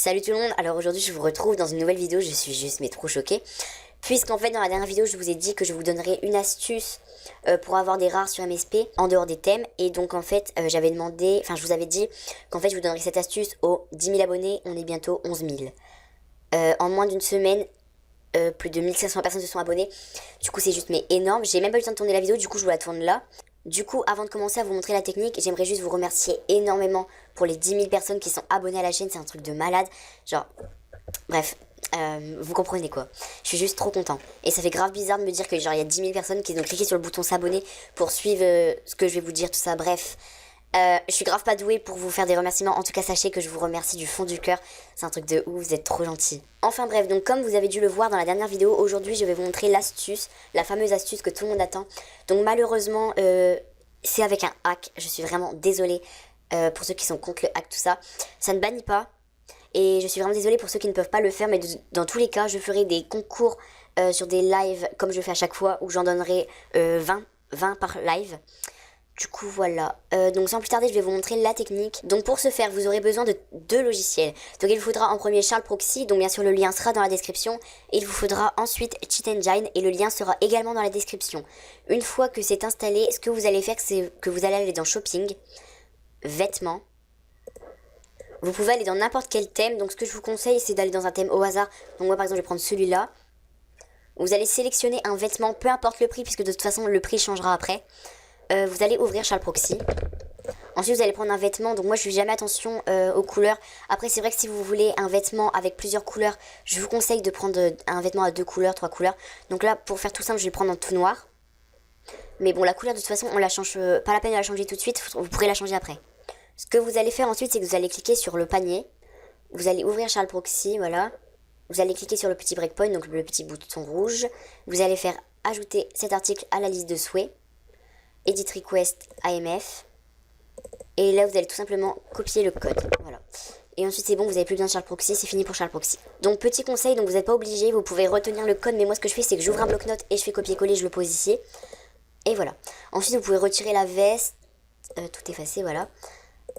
Salut tout le monde, alors aujourd'hui je vous retrouve dans une nouvelle vidéo, je suis juste mais trop choquée. Puisqu'en fait dans la dernière vidéo je vous ai dit que je vous donnerais une astuce pour avoir des rares sur MSP en dehors des thèmes. Et donc en fait j'avais demandé, enfin je vous avais dit qu'en fait je vous donnerais cette astuce aux 10 000 abonnés, on est bientôt 11 000. En moins d'une semaine, plus de 1500 personnes se sont abonnées. Du coup c'est juste mais énorme, j'ai même pas eu le temps de tourner la vidéo, du coup je vous la tourne là. Du coup, avant de commencer à vous montrer la technique, j'aimerais juste vous remercier énormément pour les 10 000 personnes qui sont abonnées à la chaîne. C'est un truc de malade. Genre, bref, vous comprenez quoi. Je suis juste trop content. Et ça fait grave bizarre de me dire que genre il y a 10 000 personnes qui ont cliqué sur le bouton s'abonner pour suivre ce que je vais vous dire, tout ça. Bref, je suis grave pas douée pour vous faire des remerciements. En tout cas, sachez que je vous remercie du fond du cœur. C'est un truc de ouf, vous êtes trop gentils. Enfin bref, donc comme vous avez dû le voir dans la dernière vidéo, aujourd'hui je vais vous montrer l'astuce, la fameuse astuce que tout le monde attend. Donc malheureusement, c'est avec un hack. Je suis vraiment désolée pour ceux qui sont contre le hack, tout ça. Ça ne bannit pas. Et je suis vraiment désolée pour ceux qui ne peuvent pas le faire. Mais dans tous les cas, je ferai des concours sur des lives comme je fais à chaque fois, où j'en donnerai 20 par live. Du coup voilà, donc sans plus tarder je vais vous montrer la technique. Donc pour ce faire vous aurez besoin de deux logiciels. Donc il vous faudra en premier Charles Proxy, donc bien sûr le lien sera dans la description. Et il vous faudra ensuite Cheat Engine et le lien sera également dans la description. Une fois que c'est installé, ce que vous allez faire c'est que vous allez aller dans Shopping, Vêtements. Vous pouvez aller dans n'importe quel thème, donc ce que je vous conseille c'est d'aller dans un thème au hasard. Donc moi par exemple je vais prendre celui-là. Vous allez sélectionner un vêtement, peu importe le prix puisque de toute façon le prix changera après. Vous allez ouvrir Charles Proxy. Ensuite vous allez prendre un vêtement. Donc moi je fais jamais attention aux couleurs. Après c'est vrai que si vous voulez un vêtement avec plusieurs couleurs, je vous conseille de prendre un vêtement à 2 couleurs, 3 couleurs. Donc là pour faire tout simple je vais le prendre en tout noir. Mais bon la couleur de toute façon on la change, pas la peine de la changer tout de suite, vous pourrez la changer après. Ce que vous allez faire ensuite c'est que vous allez cliquer sur le panier. Vous allez ouvrir Charles Proxy, voilà. Vous allez cliquer sur le petit breakpoint, donc le petit bouton rouge. Vous allez faire ajouter cet article à la liste de souhaits. Edit Request AMF. Et là, vous allez tout simplement copier le code. Voilà. Et ensuite, c'est bon, vous n'avez plus besoin de Charles Proxy, c'est fini pour Charles Proxy. Donc, petit conseil, donc vous n'êtes pas obligé, vous pouvez retenir le code, mais moi, ce que je fais, c'est que j'ouvre un bloc-notes et je fais copier-coller, je le pose ici. Et voilà. Ensuite, vous pouvez retirer la veste, tout effacer, voilà.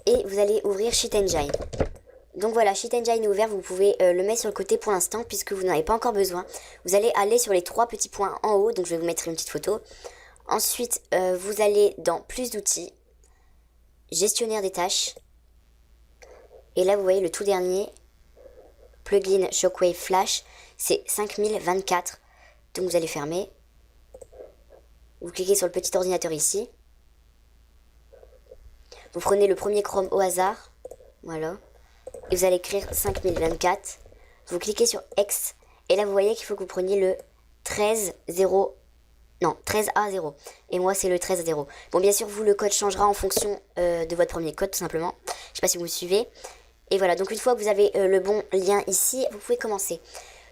Et vous allez ouvrir Cheat Engine. Donc voilà, Cheat Engine est ouvert, vous pouvez le mettre sur le côté pour l'instant, puisque vous n'en avez pas encore besoin. Vous allez aller sur les 3 petits points en haut, donc je vais vous mettre une petite photo. Ensuite, vous allez dans plus d'outils, gestionnaire des tâches. Et là, vous voyez le tout dernier, plugin Shockwave Flash, c'est 5024. Donc vous allez fermer. Vous cliquez sur le petit ordinateur ici. Vous prenez le premier Chrome au hasard. Voilà. Et vous allez écrire 5024. Vous cliquez sur X. Et là, vous voyez qu'il faut que vous preniez le 13A0. Et moi, c'est le 13A0. Bon, bien sûr, vous, le code changera en fonction de votre premier code, tout simplement. Je sais pas si vous me suivez. Et voilà, donc une fois que vous avez le bon lien ici, vous pouvez commencer.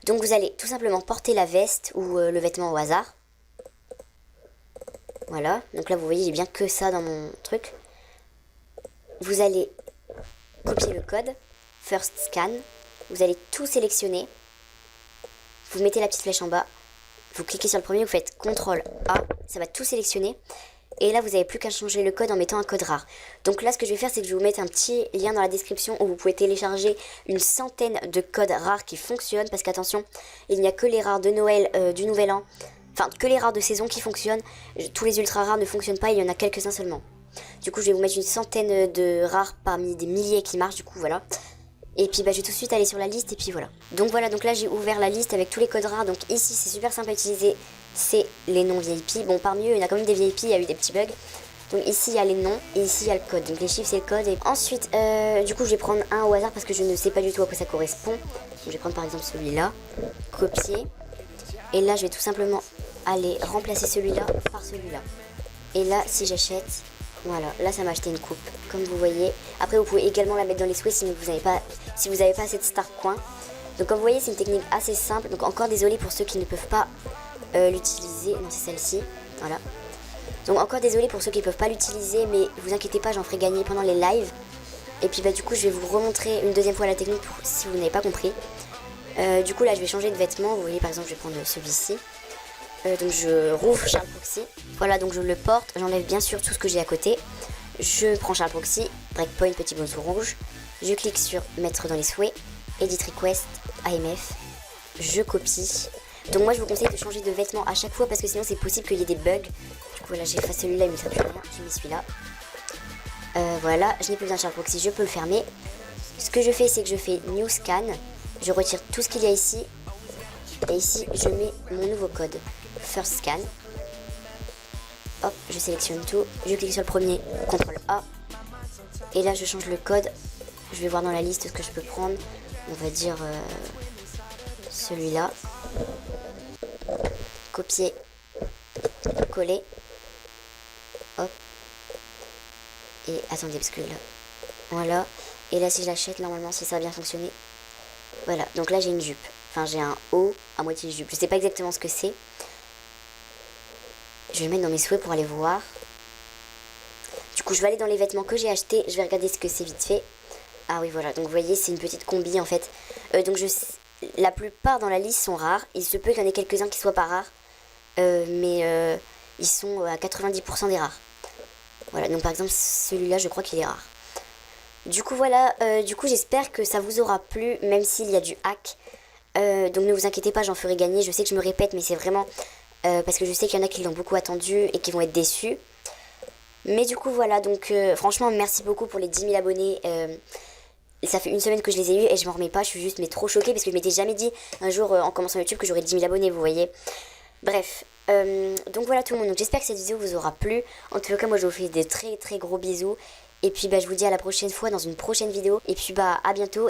Donc, vous allez tout simplement porter la veste ou le vêtement au hasard. Voilà. Donc là, vous voyez, j'ai bien que ça dans mon truc. Vous allez copier le code. First Scan. Vous allez tout sélectionner. Vous mettez la petite flèche en bas. Vous cliquez sur le premier, vous faites CTRL A, ça va tout sélectionner. Et là, vous n'avez plus qu'à changer le code en mettant un code rare. Donc là, ce que je vais faire, c'est que je vais vous mettre un petit lien dans la description où vous pouvez télécharger une centaine de codes rares qui fonctionnent. Parce qu'attention, il n'y a que les rares de Noël, du Nouvel An, enfin que les rares de saison qui fonctionnent. Tous les ultra rares ne fonctionnent pas, il y en a quelques-uns seulement. Du coup, je vais vous mettre une centaine de rares parmi des milliers qui marchent, du coup, voilà. Et puis bah, je vais tout de suite aller sur la liste et puis voilà. Donc voilà, donc là j'ai ouvert la liste avec tous les codes rares. Donc ici c'est super simple à utiliser, c'est les noms VIP. Bon parmi eux il y en a quand même des VIP, il y a eu des petits bugs. Donc ici il y a les noms et ici il y a le code. Donc les chiffres c'est le code. Et ensuite du coup je vais prendre un au hasard parce que je ne sais pas du tout à quoi ça correspond. Donc, je vais prendre par exemple celui-là, copier. Et là je vais tout simplement aller remplacer celui-là par celui-là. Et là si j'achète... Voilà, là ça m'a acheté une coupe, comme vous voyez. Après vous pouvez également la mettre dans les souhaits si vous n'avez pas assez de Star Coin. Donc comme vous voyez c'est une technique assez simple. Donc encore désolé pour ceux qui ne peuvent pas l'utiliser. Non c'est celle-ci, voilà. Donc encore désolé pour ceux qui ne peuvent pas l'utiliser. Mais vous inquiétez pas, j'en ferai gagner pendant les lives. Et puis bah du coup je vais vous remontrer une deuxième fois la technique pour, si vous n'avez pas compris. Du coup là je vais changer de vêtement. Vous voyez par exemple je vais prendre celui-ci. Donc je rouvre Charles Proxy. Voilà, donc je le porte. J'enlève bien sûr tout ce que j'ai à côté. Je prends Charles Proxy, breakpoint, petit bouton rouge. Je clique sur mettre dans les souhaits. Edit Request, AMF, je copie. Donc moi je vous conseille de changer de vêtements à chaque fois parce que sinon c'est possible qu'il y ait des bugs. Du coup voilà, j'ai effacé celui-là, il ne me sert plus à rien, j'ai mis celui-là. Voilà, je n'ai plus besoin de Shark Proxy, je peux le fermer. Ce que je fais, c'est que je fais New Scan, je retire tout ce qu'il y a ici. Et ici, je mets mon nouveau code, First Scan. Hop, je sélectionne tout, je clique sur le premier, CTRL A. Et là, je change le code. Je vais voir dans la liste ce que je peux prendre. On va dire celui-là. Copier, coller. Hop. Et attendez, parce que là, voilà. Et là, si je l'achète, normalement, si ça a bien fonctionné. Voilà, donc là, j'ai une jupe. Enfin, j'ai un haut à moitié jupe. Je sais pas exactement ce que c'est. Je vais le mettre dans mes souhaits pour aller voir. Du coup, je vais aller dans les vêtements que j'ai achetés. Je vais regarder ce que c'est vite fait. Ah oui, voilà. Donc, vous voyez, c'est une petite combi, en fait. Donc, la plupart dans la liste sont rares. Il se peut qu'il y en ait quelques-uns qui soient pas rares. Mais ils sont à 90% des rares. Voilà. Donc, par exemple, celui-là, je crois qu'il est rare. Du coup, voilà. Du coup, j'espère que ça vous aura plu, même s'il y a du hack. Donc, ne vous inquiétez pas, j'en ferai gagner. Je sais que je me répète, mais c'est vraiment... parce que je sais qu'il y en a qui l'ont beaucoup attendu et qui vont être déçus. Mais du coup voilà, donc franchement merci beaucoup pour les 10 000 abonnés. Ça fait une semaine que je les ai eus et je m'en remets pas, je suis juste mais trop choquée parce que je m'étais jamais dit un jour en commençant YouTube que j'aurais 10 000 abonnés, vous voyez. Bref, donc voilà tout le monde, donc j'espère que cette vidéo vous aura plu. En tout cas moi je vous fais des très très gros bisous. Et puis bah je vous dis à la prochaine fois dans une prochaine vidéo. Et puis bah à bientôt.